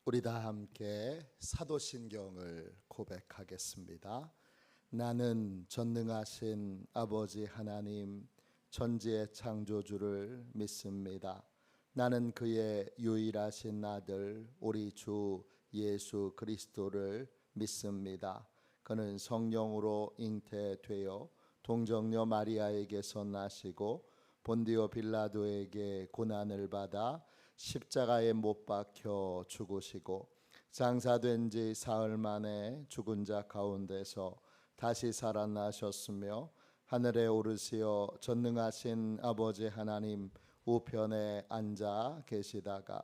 우리 다 함께 사도신경을 고백하겠습니다. 나는 전능하신 아버지 하나님 천지의 창조주를 믿습니다. 나는 그의 유일하신 아들 우리 주 예수 그리스도를 믿습니다. 그는 성령으로 잉태되어 동정녀 마리아에게서 나시고 본디오 빌라도에게 고난을 받아 십자가에 못 박혀 죽으시고 장사된 지 사흘 만에 죽은 자 가운데서 다시 살아나셨으며 하늘에 오르시어 전능하신 아버지 하나님 우편에 앉아 계시다가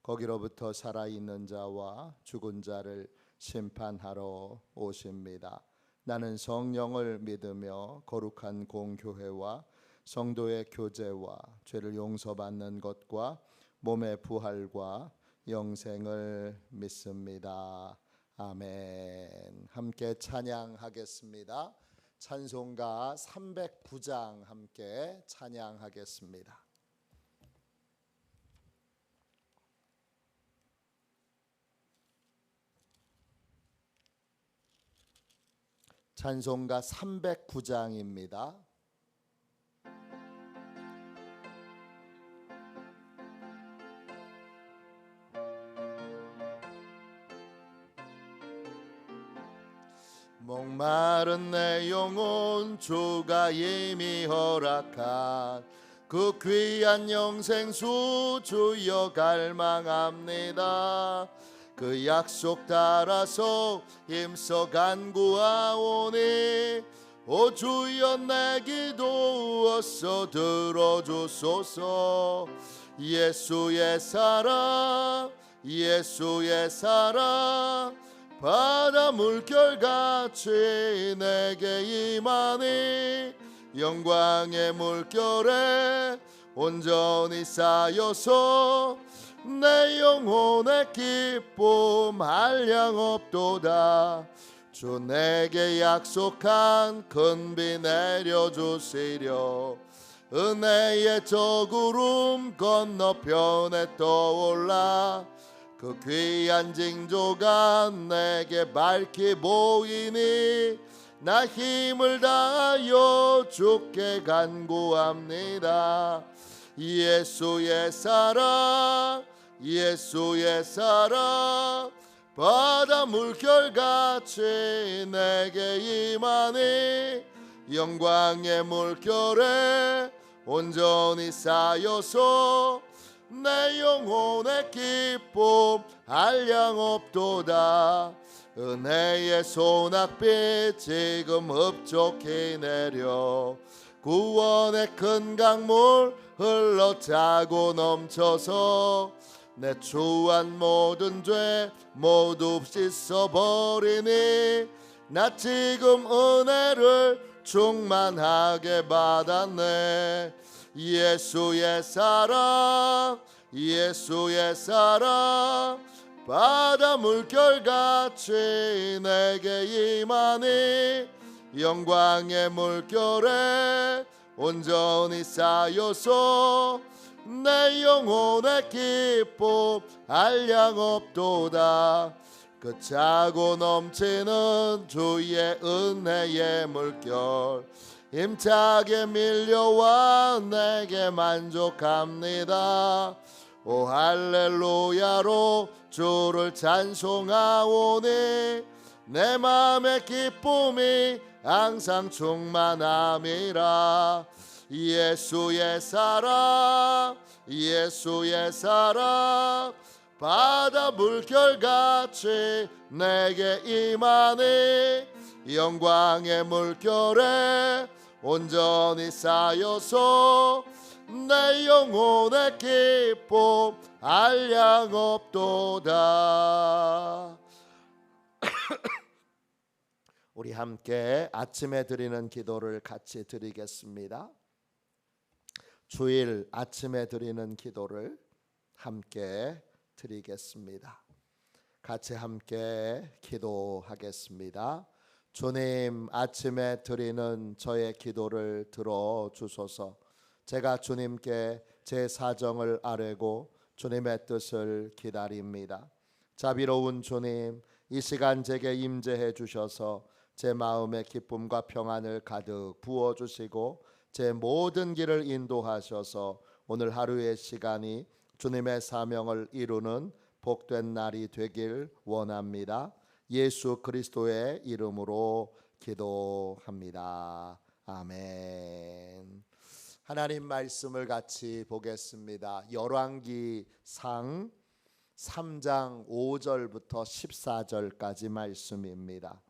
거기로부터 살아있는 자와 죽은 자를 심판하러 오십니다. 나는 성령을 믿으며 거룩한 공교회와 성도의 교제와 죄를 용서받는 것과 몸의 부활과 영생을 믿습니다. 아멘. 함께 찬양하겠습니다. 찬송가 309장 함께 찬양하겠습니다. 찬송가 309장입니다. 목마른 내 영혼 주가 이미 허락한 그 귀한 영생수 주여 갈망합니다. 그 약속 따라서 힘써 간구하오니 오 주여 내 기도 어서 들어주소서. 예수의 사랑 예수의 사랑 바다 물결같이 내게 임하니 영광의 물결에 온전히 쌓여서 내 영혼의 기쁨 한량없도다. 주 내게 약속한 큰 비 내려주시려 은혜의 저 구름 건너편에 떠올라 그 귀한 징조가 내게 밝히 보이니 나 힘을 다하여 주께 간구합니다. 예수의 사랑 예수의 사랑 바다 물결같이 내게 임하니 영광의 물결에 온전히 쌓여서 내 영혼의 기쁨 한량없도다. 은혜의 소낙비 지금 흡족히 내려 구원의 큰 강물 흘러차고 넘쳐서 내 추한 모든 죄 모두 씻어버리니 나 지금 은혜를 충만하게 받았네. 예수의 사랑 예수의 사랑 바다 물결같이 내게 임하니 영광의 물결에 온전히 쌓여서 내 영혼의 기쁨 한량없도다. 그 차고 넘치는 주의 은혜의 물결 힘차게 밀려와 내게 만족합니다. 오 할렐루야로 주를 찬송하오니 내 맘의 기쁨이 항상 충만함이라. 예수의 사랑 예수의 사랑 바다 물결같이 내게 임하니 영광의 물결에 온전히 쌓여서 내 영혼의 기쁨 한량없도다. 우리 함께 아침에 드리는 기도를 같이 드리겠습니다. 주일 아침에 드리는 기도를 함께 드리겠습니다. 같이 함께 기도하겠습니다. 주님, 아침에 드리는 저의 기도를 들어주소서. 제가 주님께 제 사정을 아뢰고 주님의 뜻을 기다립니다. 자비로운 주님, 이 시간 제게 임재해 주셔서 제 마음에 기쁨과 평안을 가득 부어 주시고 제 모든 길을 인도하셔서 오늘 하루의 시간이 주님의 사명을 이루는 복된 날이 되길 원합니다. 예수 그리스도의 이름으로 기도합니다. 아멘. 하나님 말씀을 같이 보겠습니다. 열왕기상 3장 5절부터 14절까지 말씀입니다.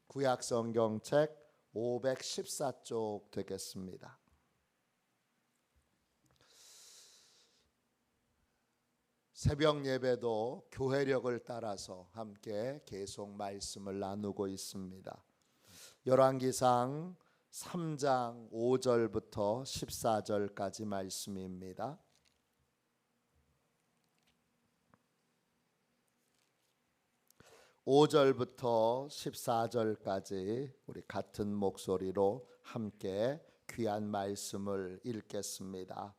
구약 성경책 514쪽 되겠습니다. 새벽 예배도 교회력을 따라서 함께 계속 말씀을 나누고 있습니다. 열왕기상 3장 5절부터 14절까지 말씀입니다. 5절부터 14절까지 우리 같은 목소리로 함께 귀한 말씀을 읽겠습니다.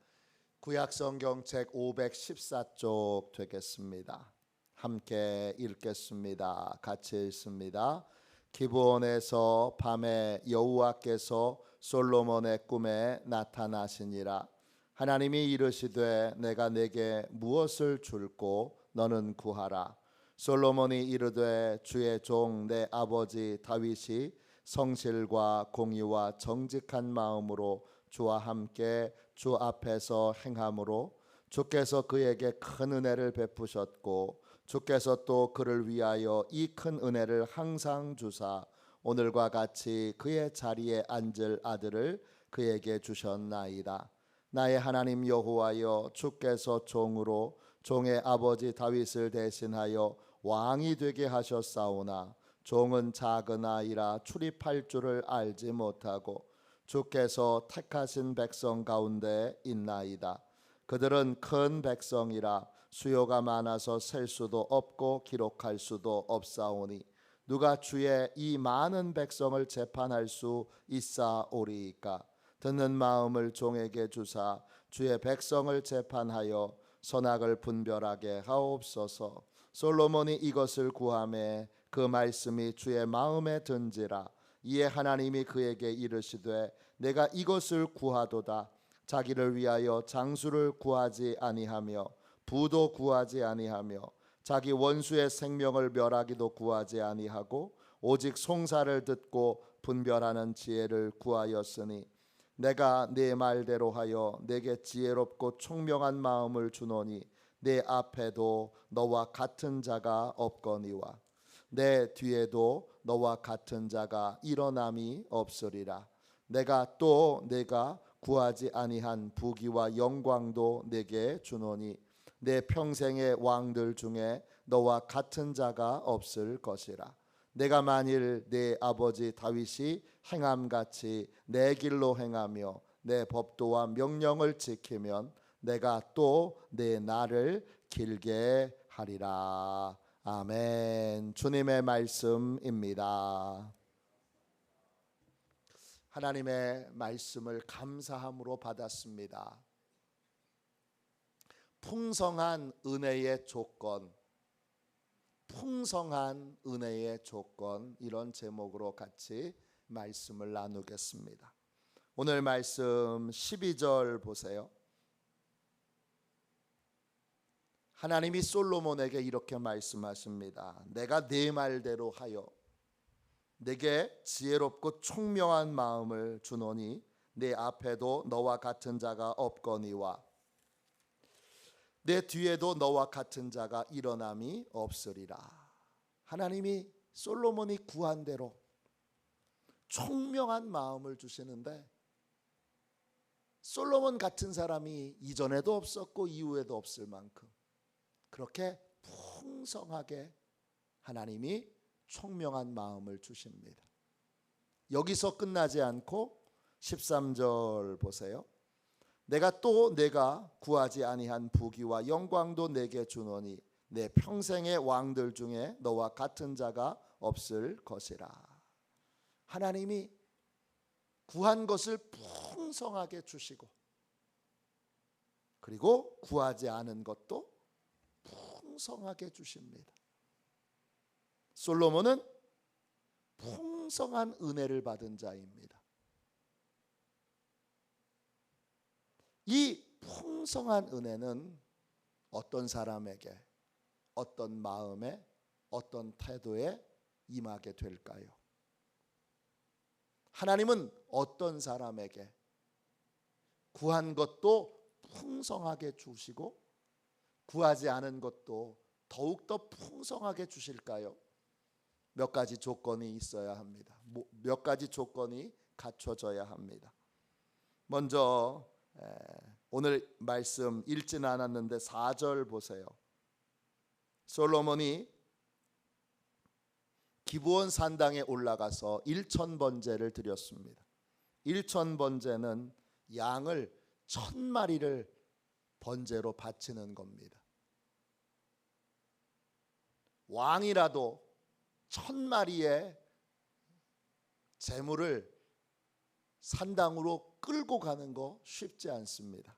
구약성경책 514쪽 되겠습니다. 함께 읽겠습니다. 같이 읽습니다. 기브온에서 밤에 여호와께서 솔로몬의 꿈에 나타나시니라. 하나님이 이르시되 내가 내게 무엇을 줄고 너는 구하라. 솔로몬이 이르되 주의 종 내 아버지 다윗이 성실과 공의와 정직한 마음으로 주와 함께 주 앞에서 행함으로 주께서 그에게 큰 은혜를 베푸셨고 주께서 또 그를 위하여 이 큰 은혜를 항상 주사 오늘과 같이 그의 자리에 앉을 아들을 그에게 주셨나이다. 나의 하나님 여호와여, 주께서 종으로 종의 아버지 다윗을 대신하여 왕이 되게 하셨사오나 종은 작은 아이라 출입할 줄을 알지 못하고 주께서 택하신 백성 가운데 있나이다. 그들은 큰 백성이라 수요가 많아서 셀 수도 없고 기록할 수도 없사오니 누가 주의 이 많은 백성을 재판할 수 있사오리이까. 듣는 마음을 종에게 주사 주의 백성을 재판하여 선악을 분별하게 하옵소서. 솔로몬이 이것을 구하매 그 말씀이 주의 마음에 든지라. 이에 하나님이 그에게 이르시되 내가 이것을 구하도다. 자기를 위하여 장수를 구하지 아니하며 부도 구하지 아니하며 자기 원수의 생명을 멸하기도 구하지 아니하고 오직 송사를 듣고 분별하는 지혜를 구하였으니 내가 네 말대로 하여 내게 지혜롭고 총명한 마음을 주노니 내 앞에도 너와 같은 자가 없거니와 내 뒤에도 너와 같은 자가 일어남이 없으리라. 내가 구하지 아니한 부귀와 영광도 내게 주노니 내 평생의 왕들 중에 너와 같은 자가 없을 것이라. 내가 만일 내 아버지 다윗이 행함같이 내 길로 행하며 내 법도와 명령을 지키면 내가 또 내 날을 길게 하리라. 아멘. 주님의 말씀입니다. 하나님의 말씀을 감사함으로 받았습니다. 풍성한 은혜의 조건, 풍성한 은혜의 조건, 이런 제목으로 같이 말씀을 나누겠습니다. 오늘 말씀 12절 보세요. 하나님이 솔로몬에게 이렇게 말씀하십니다. 내가 네 말대로 하여 내게 지혜롭고 총명한 마음을 주노니 내 앞에도 너와 같은 자가 없거니와 내 뒤에도 너와 같은 자가 일어남이 없으리라. 하나님이 솔로몬이 구한 대로 총명한 마음을 주시는데 솔로몬 같은 사람이 이전에도 없었고 이후에도 없을 만큼 그렇게 풍성하게 하나님이 총명한 마음을 주십니다. 여기서 끝나지 않고 13절 보세요. 내가 구하지 아니한 부귀와 영광도 내게 주노니 내 평생의 왕들 중에 너와 같은 자가 없을 것이라. 하나님이 구한 것을 풍성하게 주시고 그리고 구하지 않은 것도 풍성하게 주십니다. 솔로몬은 풍성한 은혜를 받은 자입니다. 이 풍성한 은혜는 어떤 사람에게, 어떤 마음에, 어떤 태도에 임하게 될까요? 하나님은 어떤 사람에게 구한 것도 풍성하게 주시고 구하지 않은 것도 더욱더 풍성하게 주실까요? 몇 가지 조건이 있어야 합니다. 몇 가지 조건이 갖춰져야 합니다. 먼저 오늘 말씀 읽지는 않았는데 4절 보세요. 솔로몬이 기브온 산당에 올라가서 1000번제를 드렸습니다. 1000번제는 양을 1000마리를 번제로 바치는 겁니다. 왕이라도 1000마리의 제물을 산당으로 끌고 가는 거 쉽지 않습니다.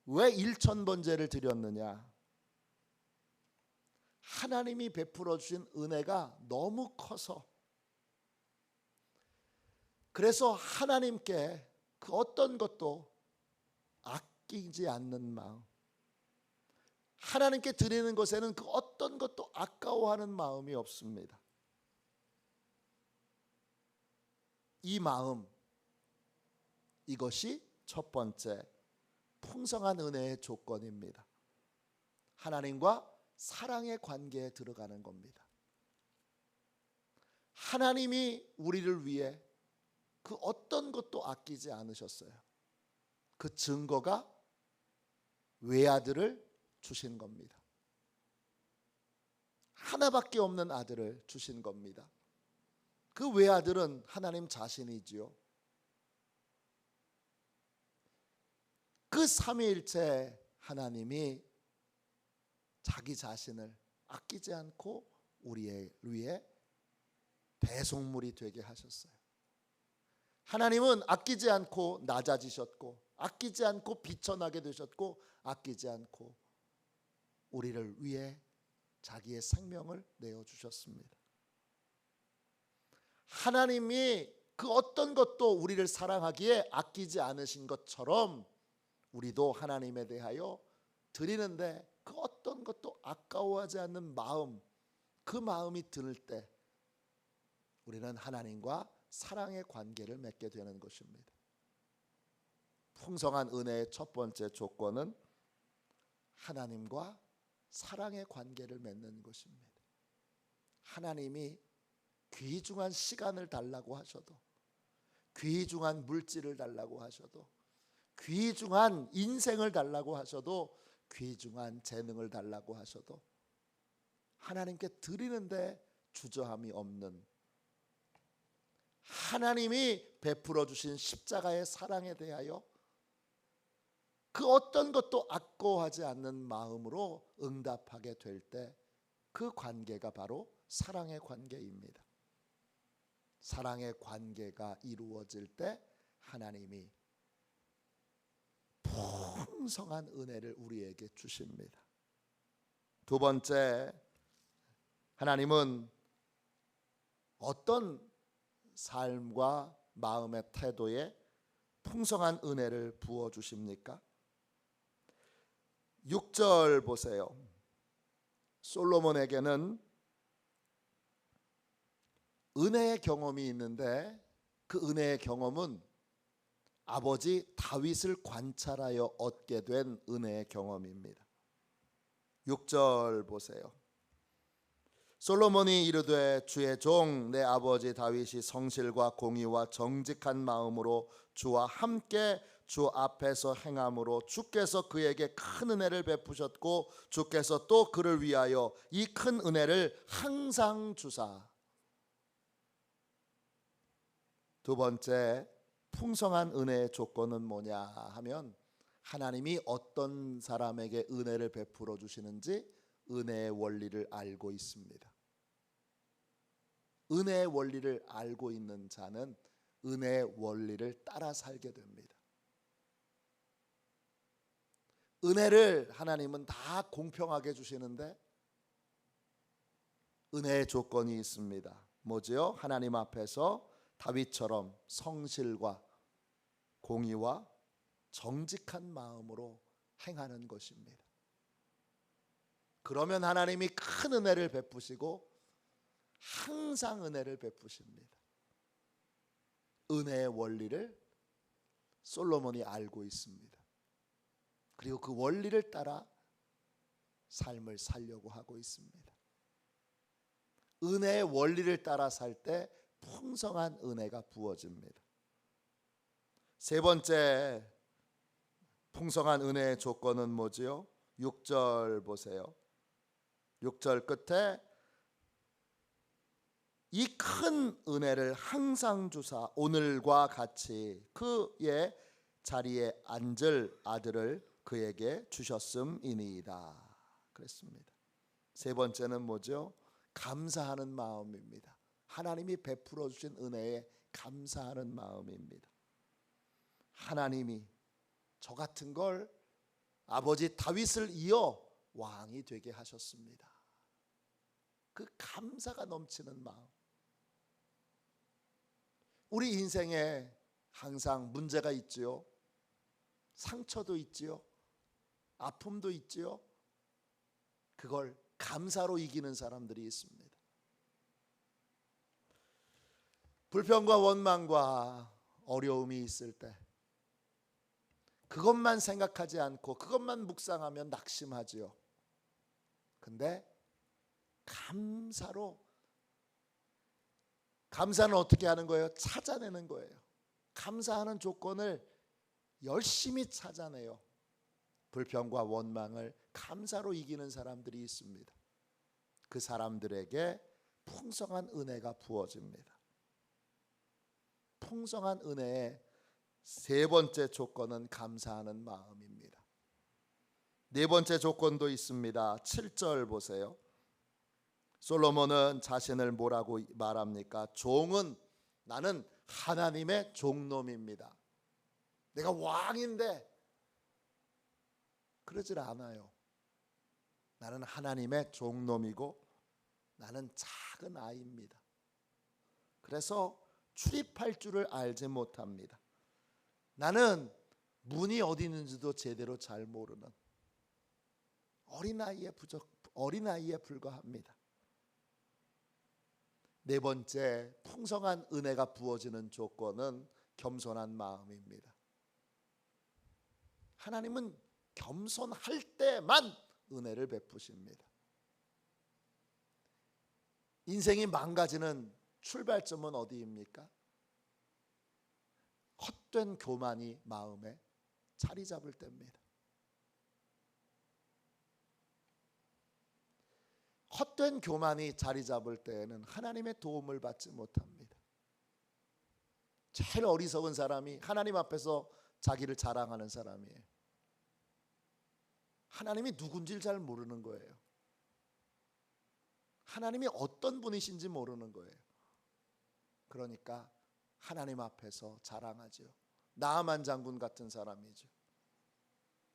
왜 1000번제를 드렸느냐? 하나님이 베풀어 주신 은혜가 너무 커서, 그래서 하나님께 그 어떤 것도 아끼지 않는 마음, 하나님께 드리는 것에는 그 어떤 것도 아까워하는 마음이 없습니다. 이 마음, 이것이 첫 번째 풍성한 은혜의 조건입니다. 하나님과 사랑의 관계에 들어가는 겁니다. 하나님이 우리를 위해 그 어떤 것도 아끼지 않으셨어요. 그 증거가 외아들을 주신 겁니다. 하나밖에 없는 아들을 주신 겁니다. 그 외아들은 하나님 자신이지요. 그 삼위일체 하나님이 자기 자신을 아끼지 않고 우리의 위해 대속물이 되게 하셨어요. 하나님은 아끼지 않고 낮아지셨고, 아끼지 않고 비천하게 되셨고, 아끼지 않고 우리를 위해 자기의 생명을 내어주셨습니다. 하나님이 그 어떤 것도 우리를 사랑하기에 아끼지 않으신 것처럼 우리도 하나님에 대하여 드리는데 그 어떤 것도 아까워하지 않는 마음, 그 마음이 들 때 우리는 하나님과 사랑의 관계를 맺게 되는 것입니다. 풍성한 은혜의 첫 번째 조건은 하나님과 사랑의 관계를 맺는 것입니다. 하나님이 귀중한 시간을 달라고 하셔도, 귀중한 물질을 달라고 하셔도, 귀중한 인생을 달라고 하셔도, 귀중한 재능을 달라고 하셔도 하나님께 드리는데 주저함이 없는, 하나님이 베풀어 주신 십자가의 사랑에 대하여 그 어떤 것도 아까워하지 않는 마음으로 응답하게 될 때 그 관계가 바로 사랑의 관계입니다. 사랑의 관계가 이루어질 때 하나님이 풍성한 은혜를 우리에게 주십니다. 두 번째, 하나님은 어떤 삶과 마음의 태도에 풍성한 은혜를 부어 주십니까? 6절 보세요. 솔로몬에게는 은혜의 경험이 있는데 그 은혜의 경험은 아버지 다윗을 관찰하여 얻게 된 은혜의 경험입니다. 6절 보세요. 솔로몬이 이르되 주의 종 내 아버지 다윗이 성실과 공의와 정직한 마음으로 주와 함께 주 앞에서 행함으로 주께서 그에게 큰 은혜를 베푸셨고 주께서 또 그를 위하여 이 큰 은혜를 항상 주사. 두 번째 풍성한 은혜의 조건은 뭐냐 하면 하나님이 어떤 사람에게 은혜를 베풀어 주시는지 은혜의 원리를 알고 있습니다. 은혜의 원리를 알고 있는 자는 은혜의 원리를 따라 살게 됩니다. 은혜를 하나님은 다 공평하게 주시는데 은혜의 조건이 있습니다. 뭐지요? 하나님 앞에서 다윗처럼 성실과 공의와 정직한 마음으로 행하는 것입니다. 그러면 하나님이 큰 은혜를 베푸시고 항상 은혜를 베푸십니다. 은혜의 원리를 솔로몬이 알고 있습니다. 그리고 그 원리를 따라 삶을 살려고 하고 있습니다. 은혜의 원리를 따라 살 때 풍성한 은혜가 부어집니다. 세 번째 풍성한 은혜의 조건은 뭐지요? 6절 보세요. 6절 끝에 이 큰 은혜를 항상 주사 오늘과 같이 그의 자리에 앉을 아들을 그에게 주셨음이니이다. 그랬습니다. 세 번째는 뭐죠? 감사하는 마음입니다. 하나님이 베풀어 주신 은혜에 감사하는 마음입니다. 하나님이 저 같은 걸 아버지 다윗을 이어 왕이 되게 하셨습니다. 그 감사가 넘치는 마음. 우리 인생에 항상 문제가 있지요. 상처도 있지요. 아픔도 있지요. 그걸 감사로 이기는 사람들이 있습니다. 불평과 원망과 어려움이 있을 때 그것만 생각하지 않고 그것만 묵상하면 낙심하지요. 근데 감사는 어떻게 하는 거예요? 찾아내는 거예요. 감사하는 조건을 열심히 찾아내요. 불평과 원망을 감사로 이기는 사람들이 있습니다. 그 사람들에게 풍성한 은혜가 부어집니다. 풍성한 은혜의 세 번째 조건은 감사하는 마음입니다. 네 번째 조건도 있습니다. 7절 보세요. 솔로몬은 자신을 뭐라고 말합니까? 종은 나는 하나님의 종놈입니다. 내가 왕인데 그러질 않아요. 나는 하나님의 종놈이고 나는 작은 아이입니다. 그래서 출입할 줄을 알지 못합니다. 나는 문이 어디 있는지도 제대로 잘 모르는 어린아이에 불과합니다. 네 번째 풍성한 은혜가 부어지는 조건은 겸손한 마음입니다. 하나님은 겸손할 때만 은혜를 베푸십니다. 인생이 망가지는 출발점은 어디입니까? 헛된 교만이 마음에 자리 잡을 때입니다. 헛된 교만이 자리 잡을 때에는 하나님의 도움을 받지 못합니다. 제일 어리석은 사람이 하나님 앞에서 자기를 자랑하는 사람이에요. 하나님이 누군지를 잘 모르는 거예요. 하나님이 어떤 분이신지 모르는 거예요. 그러니까 하나님 앞에서 자랑하죠. 나아만 장군 같은 사람이죠.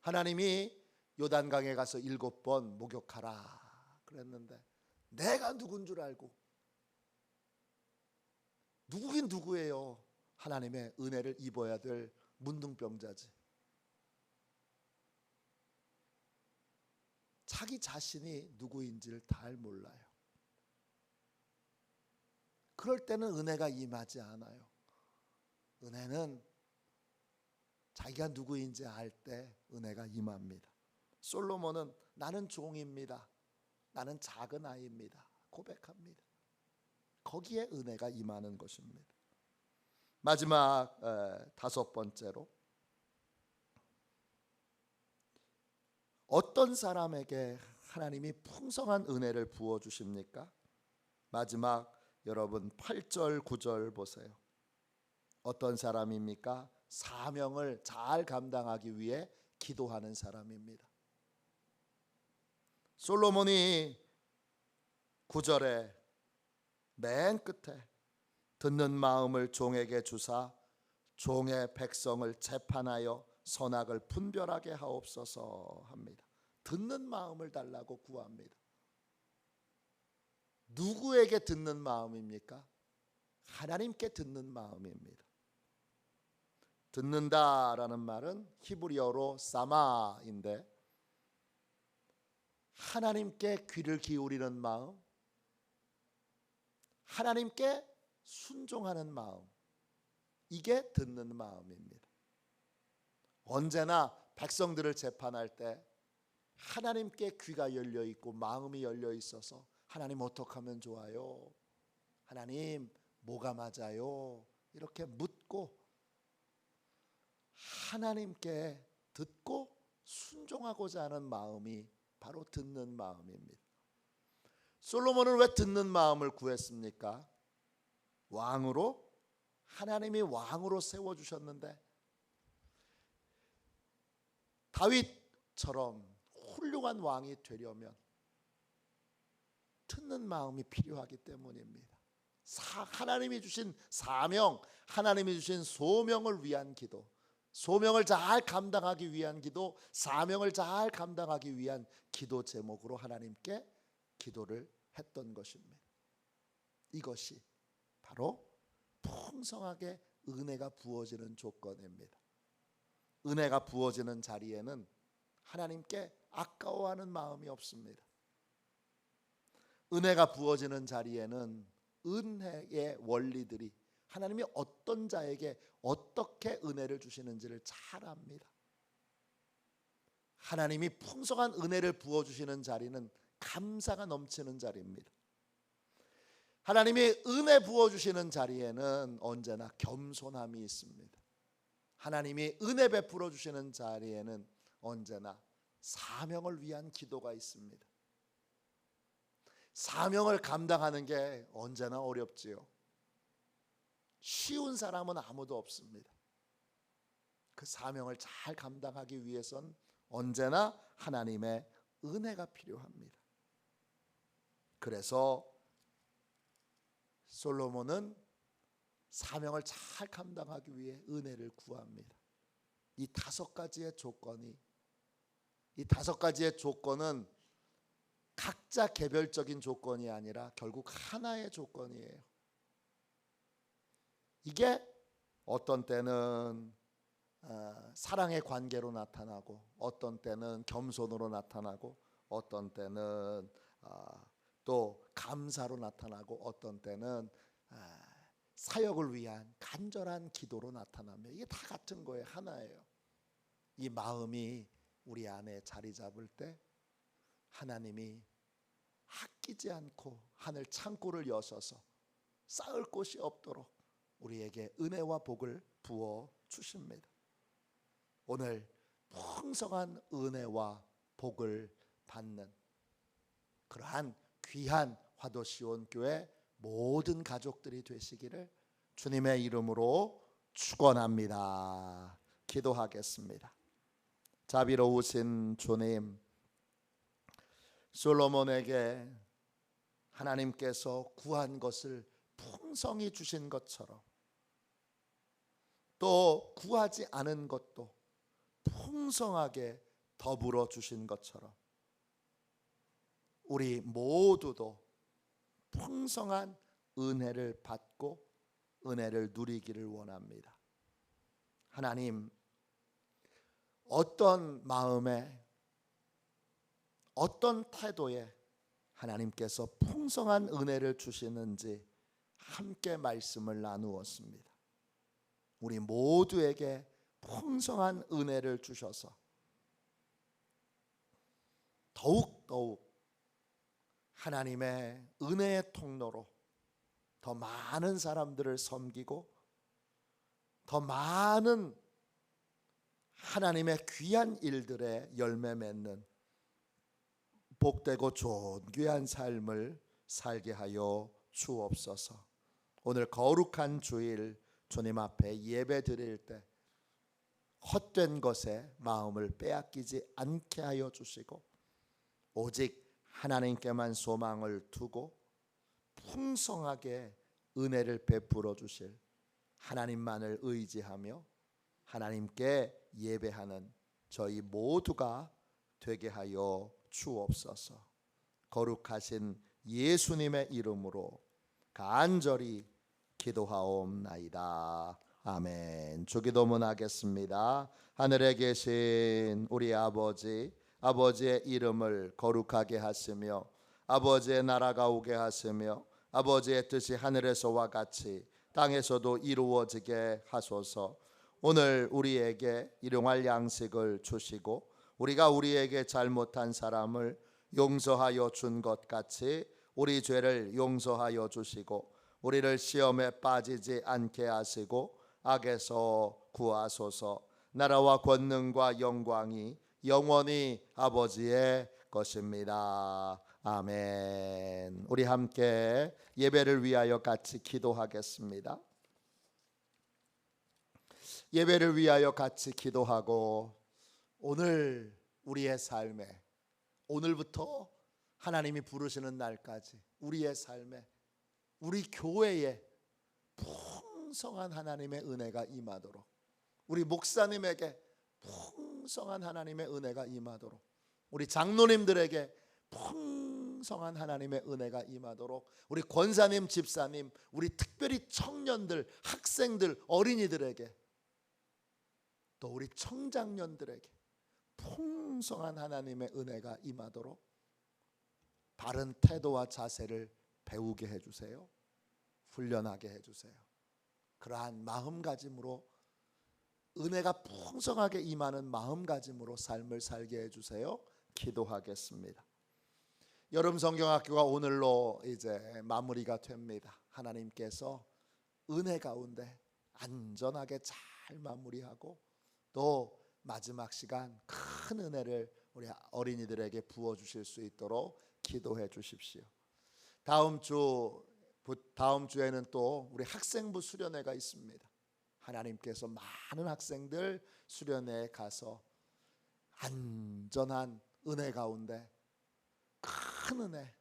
하나님이 요단강에 가서 7번 목욕하라 그랬는데 내가 누군 줄 알고, 누구긴 누구예요. 하나님의 은혜를 입어야 될 문둥병자지. 자기 자신이 누구인지를 잘 몰라요. 그럴 때는 은혜가 임하지 않아요. 은혜는 자기가 누구인지 알 때 은혜가 임합니다. 솔로몬은 나는 종입니다. 나는 작은 아이입니다. 고백합니다. 거기에 은혜가 임하는 것입니다. 마지막 다섯 번째로, 어떤 사람에게 하나님이 풍성한 은혜를 부어주십니까? 마지막 여러분 8절 9절 보세요. 어떤 사람입니까? 사명을 잘 감당하기 위해 기도하는 사람입니다. 솔로몬이 9절에 맨 끝에 듣는 마음을 종에게 주사 종의 백성을 재판하여 선악을 분별하게 하옵소서 합니다. 듣는 마음을 달라고 구합니다. 누구에게 듣는 마음입니까? 하나님께 듣는 마음입니다. 듣는다라는 말은 히브리어로 사마인데, 하나님께 귀를 기울이는 마음, 하나님께 순종하는 마음, 이게 듣는 마음입니다. 언제나 백성들을 재판할 때 하나님께 귀가 열려 있고 마음이 열려 있어서 하나님 어떻게 하면 좋아요? 하나님 뭐가 맞아요? 이렇게 묻고 하나님께 듣고 순종하고자 하는 마음이 바로 듣는 마음입니다. 솔로몬은 왜 듣는 마음을 구했습니까? 왕으로, 하나님이 왕으로 세워주셨는데 다윗처럼 훌륭한 왕이 되려면 듣는 마음이 필요하기 때문입니다. 하나님이 주신 사명, 하나님이 주신 소명을 위한 기도, 소명을 잘 감당하기 위한 기도, 사명을 잘 감당하기 위한 기도 제목으로 하나님께 기도를 했던 것입니다. 이것이 바로 풍성하게 은혜가 부어지는 조건입니다. 은혜가 부어지는 자리에는 하나님께 아까워하는 마음이 없습니다. 은혜가 부어지는 자리에는 은혜의 원리들이, 하나님이 어떤 자에게 어떻게 은혜를 주시는지를 잘 압니다. 하나님이 풍성한 은혜를 부어주시는 자리는 감사가 넘치는 자리입니다. 하나님이 은혜 부어주시는 자리에는 언제나 겸손함이 있습니다. 하나님이 은혜 베풀어 주시는 자리에는 언제나 사명을 위한 기도가 있습니다. 사명을 감당하는 게 언제나 어렵지요. 쉬운 사람은 아무도 없습니다. 그 사명을 잘 감당하기 위해선 언제나 하나님의 은혜가 필요합니다. 그래서 솔로몬은 사명을 잘 감당하기 위해 은혜를 구합니다. 이 5가지의 조건이, 이 5가지의 조건은 각자 개별적인 조건이 아니라 결국 하나의 조건이에요. 이게 어떤 때는 사랑의 관계로 나타나고, 어떤 때는 겸손으로 나타나고, 어떤 때는 또 감사로 나타나고, 어떤 때는 사역을 위한 간절한 기도로 나타나며, 이게 다 같은 거예요. 하나예요. 이 마음이 우리 안에 자리 잡을 때 하나님이 아끼지 않고 하늘 창고를 여셔서 쌓을 곳이 없도록 우리에게 은혜와 복을 부어 주십니다. 오늘 풍성한 은혜와 복을 받는 그러한 귀한 화도시온교회 모든 가족들이 되시기를 주님의 이름으로 축원합니다. 기도하겠습니다. 자비로우신 주님, 솔로몬에게 하나님께서 구한 것을 풍성히 주신 것처럼, 또 구하지 않은 것도 풍성하게 더불어 주신 것처럼, 우리 모두도 풍성한 은혜를 받고 은혜를 누리기를 원합니다. 하나님, 어떤 마음에, 어떤 태도에 하나님께서 풍성한 은혜를 주시는지 함께 말씀을 나누었습니다. 우리 모두에게 풍성한 은혜를 주셔서 더욱 하나님의 은혜의 통로로 더 많은 사람들을 섬기고 더 많은 하나님의 귀한 일들에 열매 맺는 복되고 좋은 귀한 삶을 살게 하여 주옵소서. 오늘 거룩한 주일 주님 앞에 예배 드릴 때 헛된 것에 마음을 빼앗기지 않게 하여 주시고, 오직 하나님께만 소망을 두고 풍성하게 은혜를 베풀어 주실 하나님만을 의지하며 하나님께 예배하는 저희 모두가 되게 하여 주옵소서. 거룩하신 예수님의 이름으로 간절히 기도하옵나이다. 아멘. 주기도문 하겠습니다. 하늘에 계신 우리 아버지, 아버지의 이름을 거룩하게 하시며 아버지의 나라가 오게 하시며 아버지의 뜻이 하늘에서와 같이 땅에서도 이루어지게 하소서. 오늘 우리에게 일용할 양식을 주시고 우리가 우리에게 잘못한 사람을 용서하여 준 것 같이 우리 죄를 용서하여 주시고 우리를 시험에 빠지지 않게 하시고 악에서 구하소서. 나라와 권능과 영광이 영원히 아버지의 것입니다. 아멘. 우리 함께 예배를 위하여 같이 기도하겠습니다. 예배를 위하여 같이 기도하고 오늘 우리의 삶에, 오늘부터 하나님이 부르시는 날까지 우리의 삶에, 우리 교회에 풍성한 하나님의 은혜가 임하도록, 우리 목사님에게 풍성한 하나님의 은혜가 임하도록, 우리 장로님들에게 풍성한 하나님의 은혜가 임하도록, 우리 권사님, 집사님, 우리 특별히 청년들, 학생들, 어린이들에게, 또 우리 청장년들에게 풍성한 하나님의 은혜가 임하도록 바른 태도와 자세를 배우게 해주세요. 훈련하게 해주세요. 그러한 마음가짐으로, 은혜가 풍성하게 임하는 마음가짐으로 삶을 살게 해주세요. 기도하겠습니다. 여름 성경학교가 오늘로 이제 마무리가 됩니다. 하나님께서 은혜 가운데 안전하게 잘 마무리하고 또 마지막 시간 큰 은혜를 우리 어린이들에게 부어주실 수 있도록 기도해 주십시오. 다음 주에는 또 우리 학생부 수련회가 있습니다. 하나님께서 많은 학생들 수련회에 가서 안전한 은혜 가운데 큰 은혜,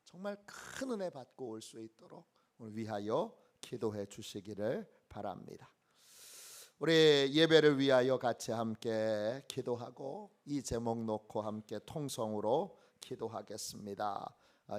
정말 큰 은혜 받고 올 수 있도록 오늘 위하여 기도해 주시기를 바랍니다. 우리 예배를 위하여 같이 함께 기도하고 이 제목 놓고 함께 통성으로 기도하겠습니다.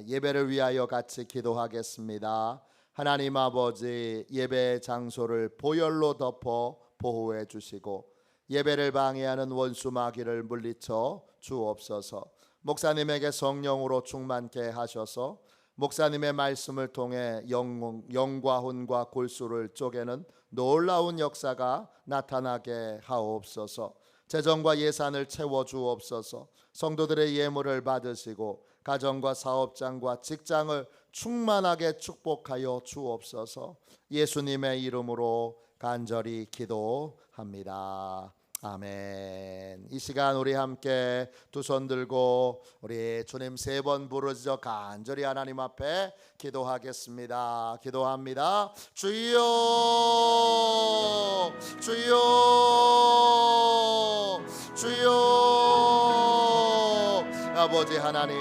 예배를 위하여 같이 기도하겠습니다. 하나님 아버지, 예배 장소를 보혈로 덮어 보호해 주시고 예배를 방해하는 원수 마귀를 물리쳐 주옵소서. 목사님에게 성령으로 충만케 하셔서 목사님의 말씀을 통해 영과 혼과 골수를 쪼개는 놀라운 역사가 나타나게 하옵소서. 재정과 예산을 채워 주옵소서. 성도들의 예물을 받으시고 가정과 사업장과 직장을 충만하게 축복하여 주옵소서. 예수님의 이름으로 간절히 기도합니다. 아멘. 이 시간 우리 함께 두 손 들고 우리 주님 3번 부르짖어 간절히 하나님 앞에 기도하겠습니다. 기도합니다. 주여, 주여, 주여. 아버지 하나님,